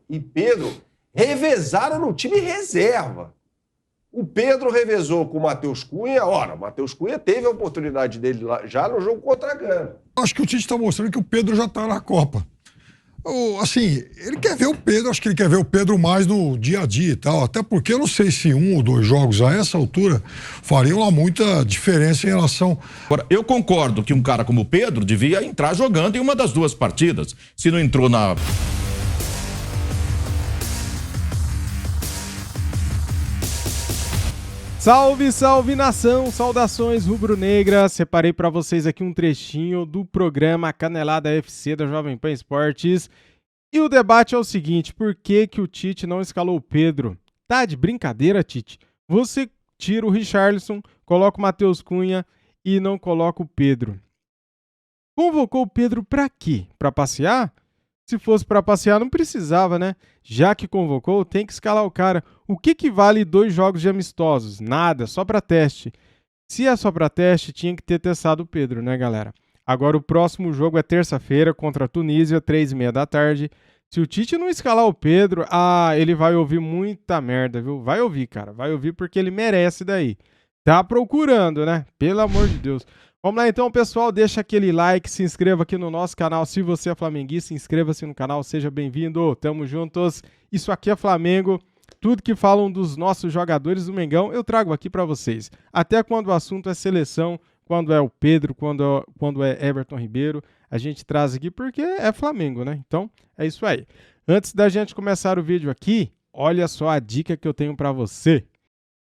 e Pedro revezaram no time reserva. O Pedro revezou com o Matheus Cunha. Ora, o Matheus Cunha teve a oportunidade dele lá, já no jogo contra a Gana. Acho que o Tite está mostrando que o Pedro já está na Copa. Assim, ele quer ver o Pedro, acho que ele quer ver o Pedro mais no dia a dia e tal, até porque eu não sei se 1 ou 2 jogos a essa altura fariam lá muita diferença em relação... Agora, eu concordo que um cara como o Pedro devia entrar jogando em uma das 2 partidas. Se não entrou na... Salve, salve nação, saudações rubro-negras. Separei para vocês aqui um trechinho do programa Canelada FC da Jovem Pan Esportes. E o debate é o seguinte: por que o Tite não escalou o Pedro? Tá de brincadeira, Tite? Você tira o Richarlison, coloca o Matheus Cunha e não coloca o Pedro. Convocou o Pedro para quê? Para passear? Se fosse para passear, não precisava, né? Já que convocou, tem que escalar o cara. O que vale 2 jogos de amistosos? Nada, só para teste. Se é só para teste, tinha que ter testado o Pedro, né, galera? Agora o próximo jogo é terça-feira contra a Tunísia, 3h30 da tarde. Se o Tite não escalar o Pedro, ele vai ouvir muita merda, viu? Vai ouvir, cara. Vai ouvir porque ele merece daí. Tá procurando, né? Pelo amor de Deus. Vamos lá então, pessoal, deixa aquele like, se inscreva aqui no nosso canal. Se você é flamenguista, inscreva-se no canal, seja bem-vindo, tamo juntos. Isso aqui é Flamengo, tudo que falam dos nossos jogadores do Mengão, eu trago aqui pra vocês. Até quando o assunto é seleção, quando é o Pedro, quando é Everton Ribeiro, a gente traz aqui porque é Flamengo, né? Então, é isso aí. Antes da gente começar o vídeo aqui, olha só a dica que eu tenho pra você.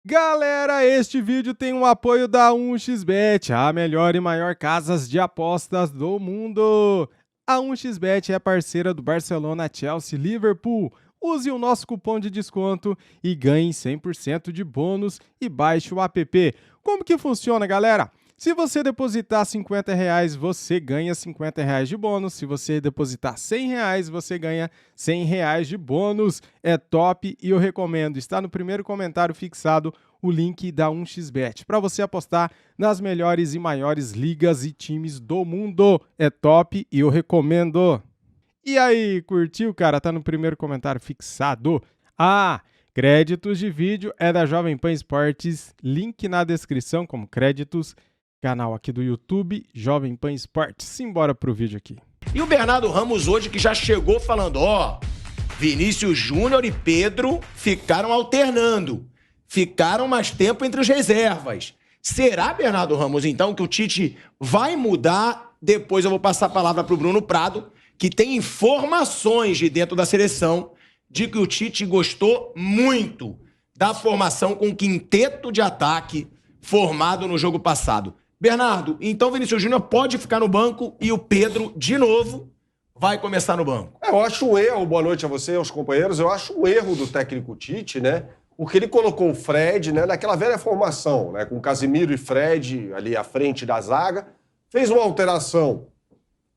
Galera, este vídeo tem um apoio da 1xBet, a melhor e maior casas de apostas do mundo. A 1xBet é parceira do Barcelona, Chelsea, Liverpool. Use o nosso cupom de desconto e ganhe 100% de bônus e baixe o app. Como que funciona, galera? Se você depositar R$50, você ganha R$50 de bônus. Se você depositar R$100, você ganha R$100 de bônus. É top e eu recomendo. Está no primeiro comentário fixado o link da 1xBet para você apostar nas melhores e maiores ligas e times do mundo. É top e eu recomendo. E aí, curtiu, cara? Tá no primeiro comentário fixado. Créditos de vídeo é da Jovem Pan Esportes. Link na descrição como créditos. Canal aqui do YouTube, Jovem Pan Esportes. Simbora pro vídeo aqui. E o Bernardo Ramos hoje que já chegou falando, Vinícius Júnior e Pedro ficaram alternando. Ficaram mais tempo entre os reservas. Será, Bernardo Ramos, então, que o Tite vai mudar? Depois eu vou passar a palavra pro Bruno Prado, que tem informações de dentro da seleção de que o Tite gostou muito da formação com quinteto de ataque formado no jogo passado. Bernardo, então Vinícius Júnior pode ficar no banco e o Pedro, de novo, vai começar no banco. Eu acho um erro, boa noite a você e aos companheiros, eu acho um erro do técnico Tite, né? Porque ele colocou o Fred, né, naquela velha formação, né, com Casemiro e Fred ali à frente da zaga, fez uma alteração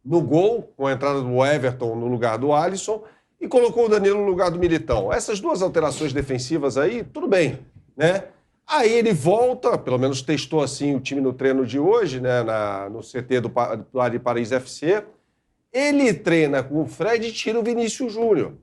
no gol, com a entrada do Everton no lugar do Alisson, e colocou o Danilo no lugar do Militão. Essas 2 alterações defensivas aí, tudo bem, né? Aí ele volta, pelo menos testou assim o time no treino de hoje, né, no CT do Paris FC. Ele treina com o Fred e tira o Vinícius Júnior,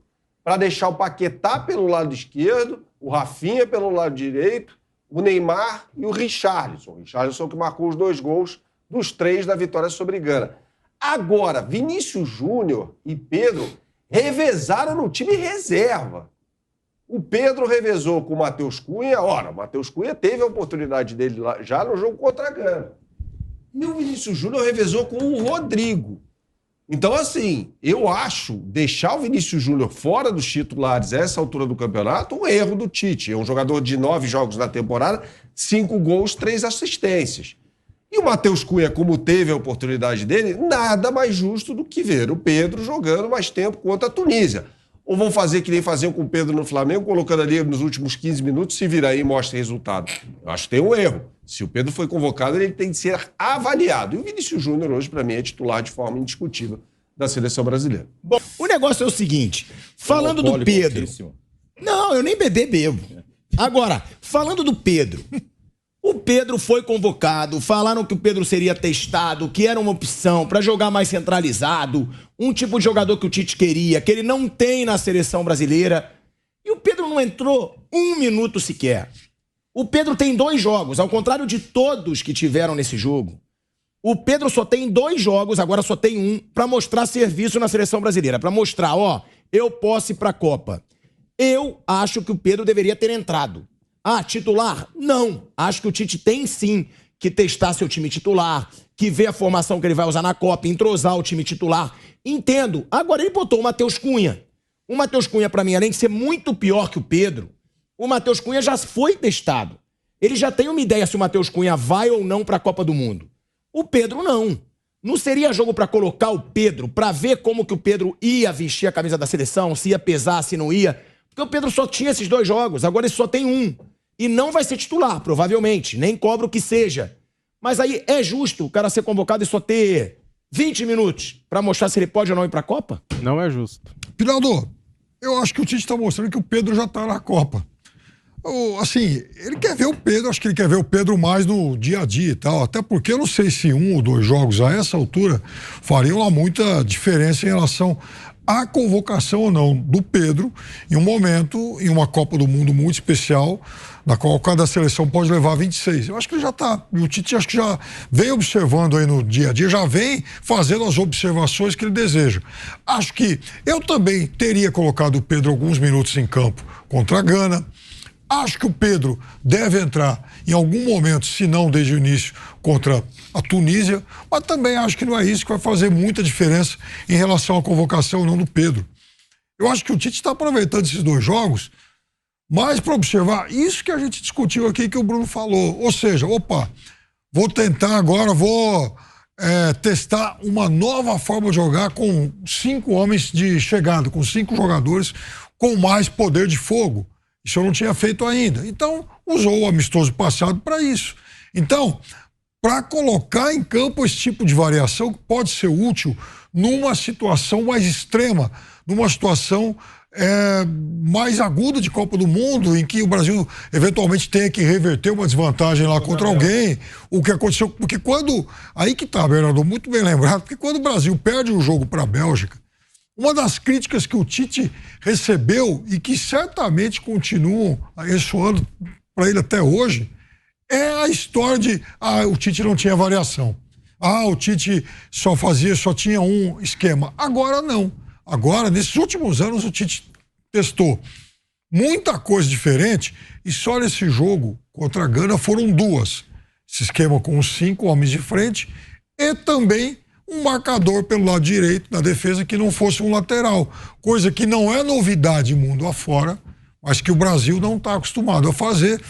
para deixar o Paquetá pelo lado esquerdo, o Rafinha pelo lado direito, o Neymar e o Richarlison. O Richarlison que marcou os 2 gols dos 3 da vitória sobre Gana. Agora, Vinícius Júnior e Pedro revezaram no time reserva. O Pedro revezou com o Matheus Cunha. Ora, o Matheus Cunha teve a oportunidade dele lá, já no jogo contra a Gana. E o Vinícius Júnior revezou com o Rodrigo. Então, assim, eu acho deixar o Vinícius Júnior fora dos titulares a essa altura do campeonato um erro do Tite. É um jogador de 9 jogos na temporada, 5 gols, 3 assistências. E o Matheus Cunha, como teve a oportunidade dele, nada mais justo do que ver o Pedro jogando mais tempo contra a Tunísia. Ou vão fazer que nem faziam com o Pedro no Flamengo, colocando ali nos últimos 15 minutos, se virar aí e mostra resultado. Eu acho que tem um erro. Se o Pedro foi convocado, ele tem que ser avaliado. E o Vinícius Júnior hoje, para mim, é titular de forma indiscutível da seleção brasileira. Bom, o negócio é o seguinte, falando do Pedro... Não, eu nem bebo. Agora, falando do Pedro, O Pedro foi convocado, falaram que o Pedro seria testado, que era uma opção para jogar mais centralizado, um tipo de jogador que o Tite queria, que ele não tem na seleção brasileira. E o Pedro não entrou 1 minuto sequer. O Pedro tem 2 jogos, ao contrário de todos que tiveram nesse jogo. O Pedro só tem 2 jogos, agora só tem 1, para mostrar serviço na seleção brasileira, para mostrar, ó, eu posso ir para a Copa. Eu acho que o Pedro deveria ter entrado. Ah, titular? Não. Acho que o Tite tem sim que testar seu time titular, que ver a formação que ele vai usar na Copa, entrosar o time titular. Entendo. Agora ele botou o Matheus Cunha. O Matheus Cunha, pra mim, além de ser muito pior que o Pedro, o Matheus Cunha já foi testado. Ele já tem uma ideia se o Matheus Cunha vai ou não pra Copa do Mundo. O Pedro não. Não seria jogo pra colocar o Pedro, pra ver como que o Pedro ia vestir a camisa da seleção, se ia pesar, se não ia. Porque o Pedro só tinha esses 2 jogos, agora ele só tem 1. E não vai ser titular, provavelmente. Nem cobro que seja. Mas aí é justo o cara ser convocado e só ter 20 minutos pra mostrar se ele pode ou não ir pra Copa? Não é justo. Pinaldo, eu acho que o Tite está mostrando que o Pedro já está na Copa. Assim, ele quer ver o Pedro, acho que ele quer ver o Pedro mais no dia a dia e tal. Até porque eu não sei se 1 ou 2 jogos a essa altura fariam lá muita diferença em relação à convocação ou não do Pedro em um momento, em uma Copa do Mundo muito especial, na qual cada seleção pode levar 26. Eu acho que ele já está, o Tite acho que já vem observando aí no dia a dia, já vem fazendo as observações que ele deseja. Acho que eu também teria colocado o Pedro alguns minutos em campo contra a Gana. Acho que o Pedro deve entrar em algum momento, se não desde o início, contra a Tunísia, mas também acho que não é isso que vai fazer muita diferença em relação à convocação ou não do Pedro. Eu acho que o Tite está aproveitando esses 2 jogos mais para observar isso que a gente discutiu aqui, que o Bruno falou. Ou seja, vou tentar agora, testar uma nova forma de jogar com 5 homens de chegada, com 5 jogadores com mais poder de fogo. Isso eu não tinha feito ainda. Então, usou o amistoso passado para isso. Então, para colocar em campo esse tipo de variação que pode ser útil numa situação mais extrema, numa situação mais aguda de Copa do Mundo, em que o Brasil eventualmente tenha que reverter uma desvantagem lá contra alguém, o que aconteceu, porque quando, aí que tá, Bernardo, muito bem lembrado, porque quando o Brasil perde o jogo para a Bélgica, uma das críticas que o Tite recebeu e que certamente continuam ressoando para ele até hoje é a história de o Tite não tinha variação. O Tite só tinha um esquema. Agora não. Agora, nesses últimos anos, o Tite testou muita coisa diferente e só nesse jogo contra a Gana foram 2. Esse esquema com os 5 homens de frente e também um marcador pelo lado direito na defesa que não fosse um lateral. Coisa que não é novidade mundo afora, mas que o Brasil não está acostumado a fazer.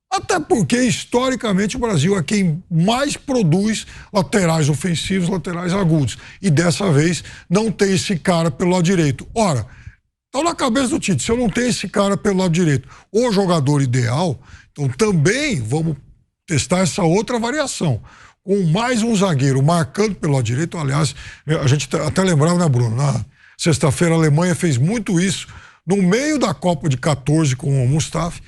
Até porque, historicamente, o Brasil é quem mais produz laterais ofensivos, laterais agudos. E dessa vez não tem esse cara pelo lado direito. Ora, tá na cabeça do Tite, se eu não tenho esse cara pelo lado direito, o jogador ideal, então também vamos testar essa outra variação. Com mais um zagueiro marcando pelo lado direito. Aliás, a gente até lembrava, né, Bruno? Na sexta-feira a Alemanha fez muito isso no meio da Copa de 14 com o Mustafi.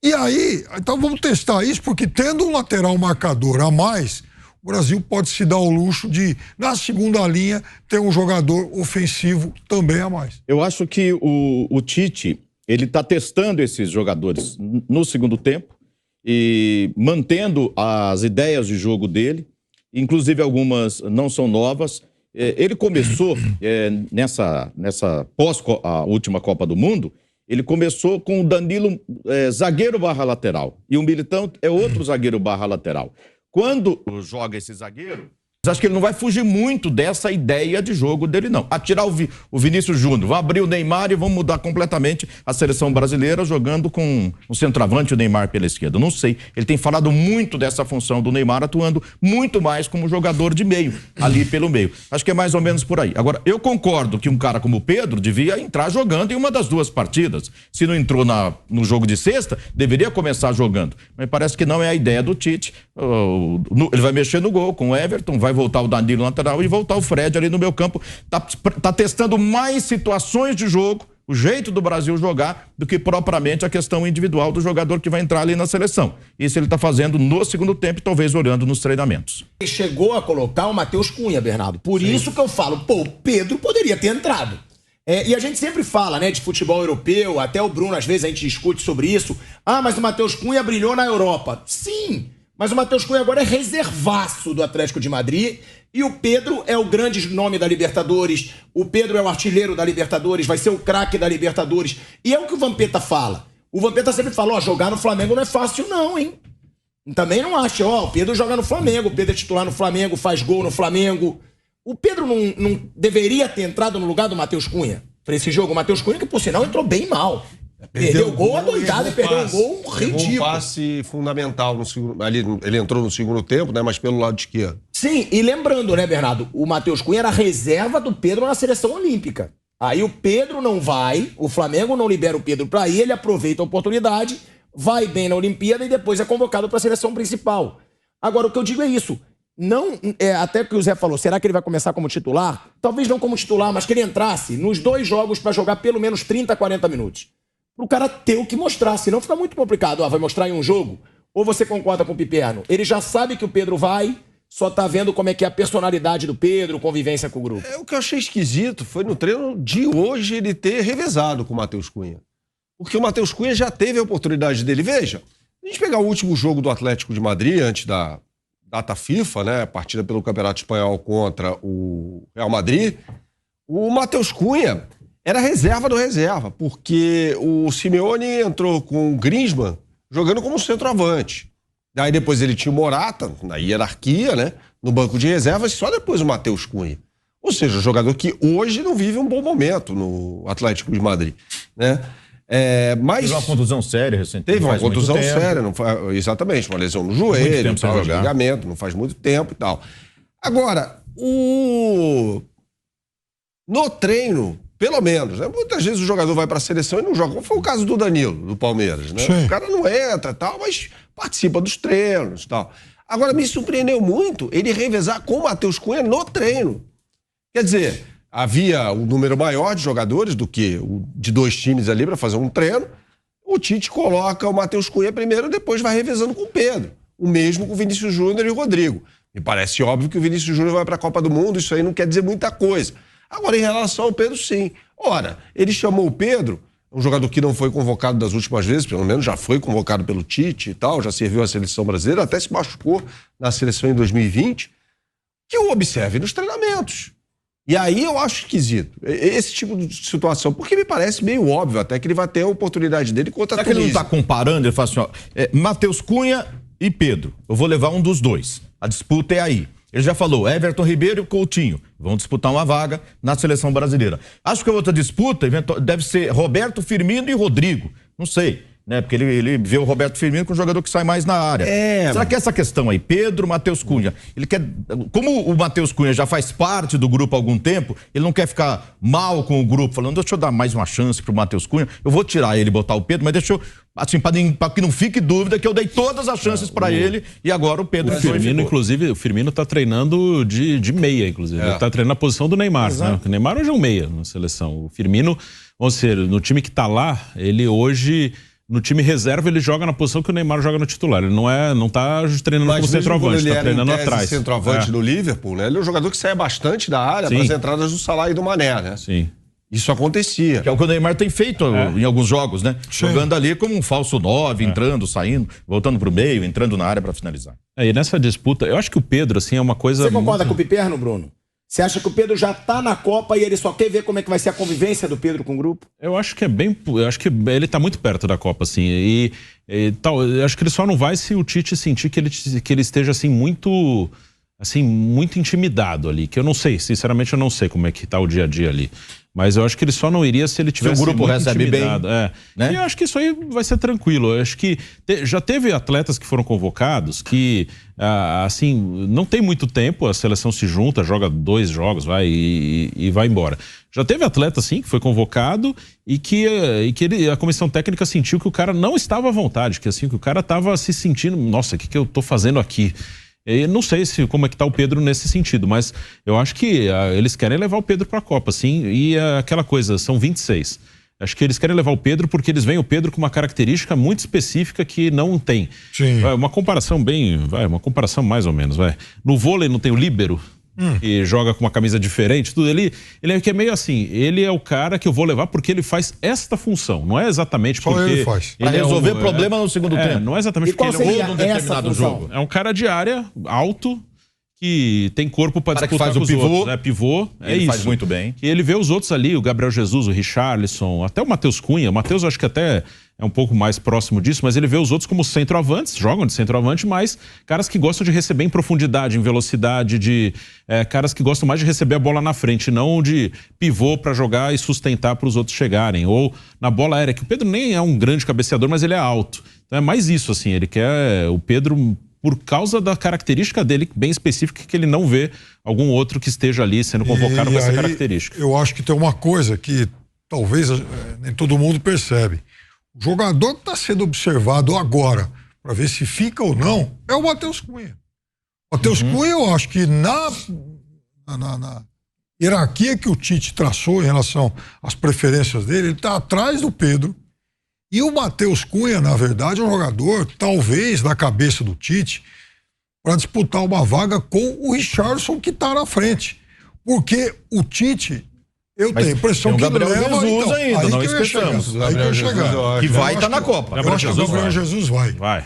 E aí, então vamos testar isso, porque tendo um lateral marcador a mais, o Brasil pode se dar o luxo de, na segunda linha, ter um jogador ofensivo também a mais. Eu acho que o Tite, ele está testando esses jogadores no segundo tempo e mantendo as ideias de jogo dele, inclusive algumas não são novas. Ele começou nessa pós a última Copa do Mundo. Ele começou com o Danilo zagueiro barra lateral. E o Militão é outro zagueiro barra lateral. Quando joga esse zagueiro, acho que ele não vai fugir muito dessa ideia de jogo dele, não. Atirar o Vinícius Júnior, vai abrir o Neymar e vamos mudar completamente a seleção brasileira jogando com o centroavante, o Neymar pela esquerda. Não sei. Ele tem falado muito dessa função do Neymar, atuando muito mais como jogador de meio, ali pelo meio. Acho que é mais ou menos por aí. Agora, eu concordo que um cara como o Pedro devia entrar jogando em uma das 2 partidas. Se não entrou no jogo de sexta, deveria começar jogando. Mas parece que não é a ideia do Tite. Ele vai mexer no gol com o Everton, vai voltar o Danilo lateral e voltar o Fred ali no meio campo. Tá testando mais situações de jogo o jeito do Brasil jogar, do que propriamente a questão individual do jogador que vai entrar ali na seleção. Isso ele está fazendo no segundo tempo e talvez olhando nos treinamentos. Ele chegou a colocar o Matheus Cunha, Bernardo. Por isso que eu falo, o Pedro poderia ter entrado. E a gente sempre fala, né, de futebol europeu, até o Bruno, às vezes, a gente discute sobre isso. Mas o Matheus Cunha brilhou na Europa. Sim, mas o Matheus Cunha agora é reservaço do Atlético de Madrid e o Pedro é o grande nome da Libertadores, o Pedro é o artilheiro da Libertadores, vai ser o craque da Libertadores. E é o que o Vampeta fala. O Vampeta sempre fala, jogar no Flamengo não é fácil não, hein? Também não acha, o Pedro joga no Flamengo, o Pedro é titular no Flamengo, faz gol no Flamengo. O Pedro não deveria ter entrado no lugar do Matheus Cunha para esse jogo. O Matheus Cunha, que por sinal entrou bem mal. Perdeu o gol adoidado e perdeu um gol ridículo. Um passe fundamental no segundo. Ali, ele entrou no segundo tempo, né? Mas pelo lado esquerdo. Sim, e lembrando, né, Bernardo? O Matheus Cunha era reserva do Pedro na seleção olímpica. Aí o Pedro não vai, o Flamengo não libera o Pedro para ir, ele aproveita a oportunidade, vai bem na Olimpíada e depois é convocado para a seleção principal. Agora, o que eu digo é isso. Não, até que o Zé falou, será que ele vai começar como titular? Talvez não como titular, mas que ele entrasse nos 2 jogos para jogar pelo menos 30, 40 minutos. Pro cara ter o que mostrar, senão fica muito complicado. Vai mostrar em um jogo? Ou você concorda com o Piperno? Ele já sabe que o Pedro vai, só tá vendo como é que é a personalidade do Pedro, convivência com o grupo. O que eu achei esquisito foi no treino de hoje ele ter revezado com o Matheus Cunha. Porque o Matheus Cunha já teve a oportunidade dele. Veja, a gente pegar o último jogo do Atlético de Madrid, antes da data FIFA, né, partida pelo Campeonato Espanhol contra o Real Madrid, o Matheus Cunha era reserva do reserva, porque o Simeone entrou com o Griezmann jogando como centroavante. Daí depois ele tinha o Morata, na hierarquia, né, no banco de reservas, e só depois o Matheus Cunha. Ou seja, jogador que hoje não vive um bom momento no Atlético de Madrid, né? Mas teve uma contusão séria recentemente. Teve uma contusão séria, exatamente, uma lesão no joelho, ligamento, não faz muito tempo e tal. Agora, no treino, pelo menos, né? Muitas vezes o jogador vai para a seleção e não joga. Como foi o caso do Danilo, do Palmeiras, né? Sim. O cara não entra e tal, mas participa dos treinos e tal. Agora, me surpreendeu muito ele revezar com o Matheus Cunha no treino. Quer dizer, havia um número maior de jogadores do que o de 2 times ali para fazer um treino. O Tite coloca o Matheus Cunha primeiro, depois vai revezando com o Pedro. O mesmo com o Vinícius Júnior e o Rodrigo. Me parece óbvio que o Vinícius Júnior vai para a Copa do Mundo, isso aí não quer dizer muita coisa. Agora, em relação ao Pedro, sim. Ora, ele chamou o Pedro, um jogador que não foi convocado das últimas vezes, pelo menos já foi convocado pelo Tite e tal, já serviu a seleção brasileira, até se machucou na seleção em 2020, que o observe nos treinamentos. E aí eu acho esquisito esse tipo de situação, porque me parece meio óbvio até que ele vai ter a oportunidade dele contra a Tunísia. Será que ele não está comparando? Ele fala assim, Matheus Cunha e Pedro, eu vou levar um dos dois. A disputa é aí. Ele já falou, Everton Ribeiro e Coutinho vão disputar uma vaga na seleção brasileira. Acho que a outra disputa deve ser Roberto Firmino e Rodrigo. Não sei, né? Porque ele vê o Roberto Firmino como um jogador que sai mais na área. Será que essa questão aí, Pedro, Matheus Cunha, ele quer... Como o Matheus Cunha já faz parte do grupo há algum tempo, ele não quer ficar mal com o grupo, falando, deixa eu dar mais uma chance pro Matheus Cunha, eu vou tirar ele e botar o Pedro, mas deixa eu... Assim, para que não fique dúvida que eu dei todas as chances para ele e agora o Pedro... O Firmino, inclusive, o Firmino tá treinando de meia, inclusive. Ele tá treinando na posição do Neymar, né? O Neymar hoje é um meia na seleção. O Firmino, ou seja, no time que tá lá, ele hoje... No time reserva, ele joga na posição que o Neymar joga no titular. Ele não tá treinando como centroavante, tá treinando atrás. Centroavante no Liverpool, né? Ele é um jogador que sai bastante da área para as entradas do Salah e do Mané, né? Sim. Isso acontecia. Que é o que o Neymar tem feito em alguns jogos, né? Sim. Jogando ali como um falso 9, entrando, saindo, voltando pro meio, entrando na área para finalizar. E nessa disputa, eu acho que o Pedro, assim, é uma coisa... Você concorda com o Piperno, Bruno? Você acha que o Pedro já tá na Copa e ele só quer ver como é que vai ser a convivência do Pedro com o grupo? Eu acho que eu acho que ele tá muito perto da Copa, assim, e tal. Eu acho que ele só não vai se o Tite sentir que ele esteja, assim, muito intimidado ali, que eu não sei, sinceramente eu não sei como é que tá o dia a dia ali. Mas eu acho que ele só não iria se ele tivesse o grupo recebe intimidado. Bem, né? E eu acho que isso aí vai ser tranquilo. Eu acho que já teve atletas que foram convocados que, assim, não tem muito tempo, a seleção se junta, joga 2 jogos, vai e vai embora. Já teve atleta, assim, que foi convocado e que a comissão técnica sentiu que o cara não estava à vontade, que assim, que o cara estava se sentindo, nossa, o que eu tô fazendo aqui? Eu não sei como é que tá o Pedro nesse sentido, mas eu acho que eles querem levar o Pedro para a Copa, sim, e aquela coisa, são 26. Acho que eles querem levar o Pedro porque eles veem o Pedro com uma característica muito específica que não tem. Sim. Uma comparação uma comparação mais ou menos, vai. No vôlei não tem o líbero, que joga com uma camisa diferente, tudo. Ele é que é meio assim, ele é o cara que eu vou levar porque ele faz esta função, não é exatamente Só porque... ele faz. Pra resolver problema no segundo tempo. Não é exatamente E qual porque ele é seria um essa determinado função? jogo. É um cara de área, alto, que tem corpo para Cara que disputar faz com o os pivô. outros. Pivô, é Ele isso. faz muito bem. Que ele vê os outros ali, o Gabriel Jesus, o Richarlison, até o Matheus Cunha. O Matheus eu acho que até é um pouco mais próximo disso, mas ele vê os outros como centroavantes, jogam de centroavante, mas caras que gostam de receber em profundidade, em velocidade, caras que gostam mais de receber a bola na frente, não de pivô para jogar e sustentar para os outros chegarem. Ou na bola aérea, que o Pedro nem é um grande cabeceador, mas ele é alto. Então é mais isso, assim, ele quer o Pedro... por causa da característica dele bem específica, que ele não vê algum outro que esteja ali sendo convocado com essa característica. Eu acho que tem uma coisa que talvez nem todo mundo percebe. O jogador que está sendo observado agora, para ver se fica ou não, é o Matheus Cunha. O Matheus Cunha, eu acho que na hierarquia que o Tite traçou em relação às preferências dele, ele está atrás do Pedro. E o Matheus Cunha, na verdade, é um jogador, talvez, da cabeça do Tite, para disputar uma vaga com o Richarlison, que está na frente. Porque o Tite, eu tenho a impressão tem o que Gabriel leva... Jesus ainda, aí não que eu ia esqueçamos. chegar, aí que eu ia chegar. Que vai estar na Copa. Eu acho que o Gabriel Jesus vai. Vai.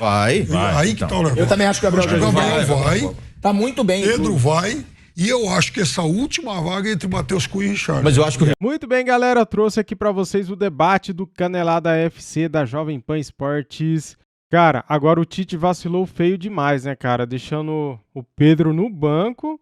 Aí que então. tá o negócio. Eu também acho que o Gabriel Jesus vai. Tá muito bem. Pedro vai. E eu acho que essa última vaga é entre Matheus Cunha e Richarlison. Mas eu acho que Muito bem, galera. Eu trouxe aqui pra vocês o debate do Canelada FC da Jovem Pan Esportes. Cara, agora o Tite vacilou feio demais, né, cara? Deixando o Pedro no banco,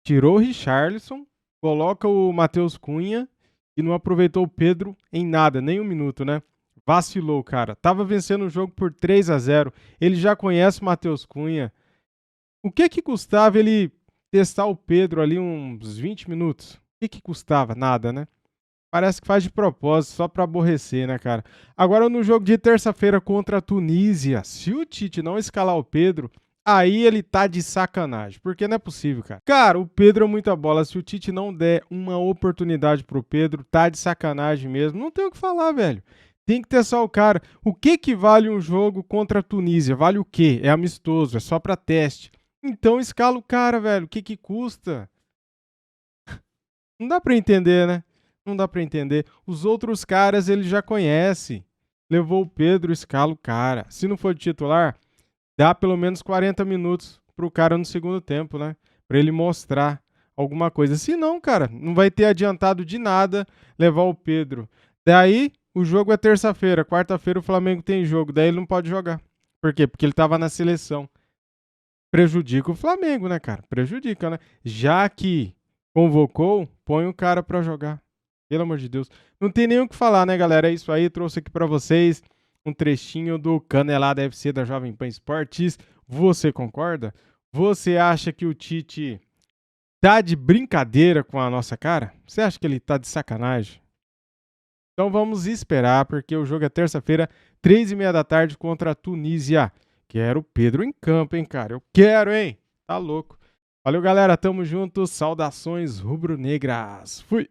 tirou o Richarlison, coloca o Matheus Cunha e não aproveitou o Pedro em nada, nem um minuto, né? Vacilou, cara. Tava vencendo o jogo por 3-0. Ele já conhece o Matheus Cunha. O que custava ele testar o Pedro ali uns 20 minutos? O que custava? Nada, né? Parece que faz de propósito, só pra aborrecer, né, cara? Agora, no jogo de terça-feira contra a Tunísia, se o Tite não escalar o Pedro, aí ele tá de sacanagem, porque não é possível, cara. Cara, o Pedro é muita bola. Se o Tite não der uma oportunidade pro Pedro, tá de sacanagem mesmo. Não tem o que falar, velho. Tem que testar o cara. O que vale um jogo contra a Tunísia? Vale o quê? É amistoso, é só pra teste. Então escala o cara, velho. O que custa? Não dá pra entender, né? Não dá pra entender. Os outros caras ele já conhece. Levou o Pedro, escala o cara. Se não for de titular, dá pelo menos 40 minutos pro cara no segundo tempo, né? Pra ele mostrar alguma coisa. Se não, cara, não vai ter adiantado de nada levar o Pedro. Daí, o jogo é terça-feira. Quarta-feira o Flamengo tem jogo. Daí ele não pode jogar. Por quê? Porque ele tava na seleção. Prejudica o Flamengo, né, cara? Prejudica, né? Já que convocou, põe o cara pra jogar. Pelo amor de Deus. Não tem nem o que falar, né, galera? É isso aí. Trouxe aqui pra vocês um trechinho do Canelada FC da Jovem Pan Esportes. Você concorda? Você acha que o Tite tá de brincadeira com a nossa cara? Você acha que ele tá de sacanagem? Então vamos esperar, porque o jogo é terça-feira, 3h30 da tarde contra a Tunísia. Quero o Pedro em campo, hein, cara? Eu quero, hein? Tá louco. Valeu, galera. Tamo junto. Saudações rubro-negras. Fui!